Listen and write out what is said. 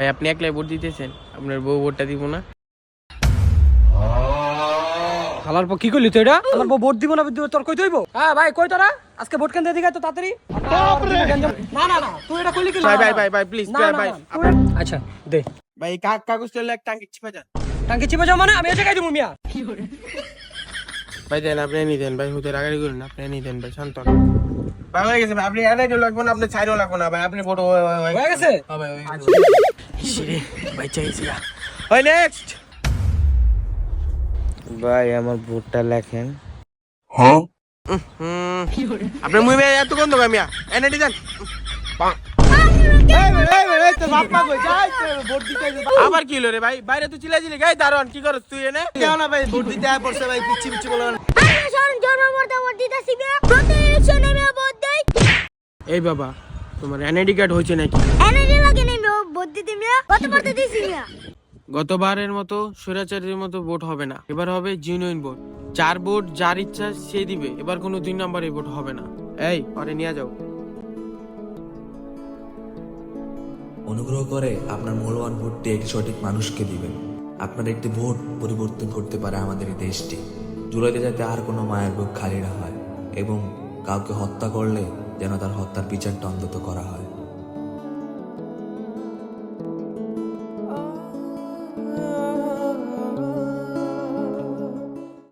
ভাই আপনি একলাই ভোট দিতেছেন, আপনার বউ ভোটটা দিব না? খালার পর কি করলি তুই এটা? আমার বউ ভোট দিব না দিব তোর কই হইব? হ্যাঁ ভাই কই তোরা আজকে ভোট কেন্দ্রে দিকে তো তাড়াতাড়ি। না না না তুই এটা কইলি কি? ভাই ভাই ভাই ভাই প্লিজ ভাই আচ্ছা দে ভাই কাগজটা এক টাঙ্কি চিপা যান। টাঙ্কি চিপে যাও মানে আমি এই জায়গায় দিব মিয়া। ভাই দেন, আপনি নিয়ে দেন ভাই, হুতে রাগারি করেন না, আপনি নিয়ে দেন ভাই, শান্ত হন। ভাই হয়ে গেছে ভাই, আপনি এনাইও লাগবে না, আপনি ছাইরও লাগবে না ভাই, আপনি ভোট হয়ে গেছে? হ্যাঁ ভাই হয়ে গেছে। ইসরে ভাই চাইছি না। ভাই নেক্সট। ভাই আমার ভোটটা লেখেন। হ্যাঁ আপনার মুই ভাই এত গন্ধ ভাই মিয়া, এনআইডি দেন। আবার কি হলো রে ভাই? বাইরে তো চিল্লাইছিলি, গাই দারোয়ান কি করছ তুই এনে? কেন না ভাই ভোট দিতে আয় পড়ছে ভাই, পিচ্ছি পিচ্ছি বলো না। এই বাবা তোমার এনআইডি কার্ড হয়েছে নাকি? গতবারের মতো স্বৈরাচারের মতো ভোট হবে না, এবার হবে জিনুইন ভোট। যার ভোট যার ইচ্ছা সে দিবে, এবার কোনো 2 নম্বরে ভোট হবে না। এই পরে নিয়ে যাও। অনুগ্রহ করে আপনার মূল্যবান ভোটটি একটি সঠিক মানুষকে দিবেন। আপনার একটি ভোট পরিবর্তন করতে পারে আমাদের এই দেশটি। জুলাইতে যাতে আর কোনো মায়ের বুক খালি না হয় এবং কাউকে হত্যা করলে যেন তার হত্যার বিচারটা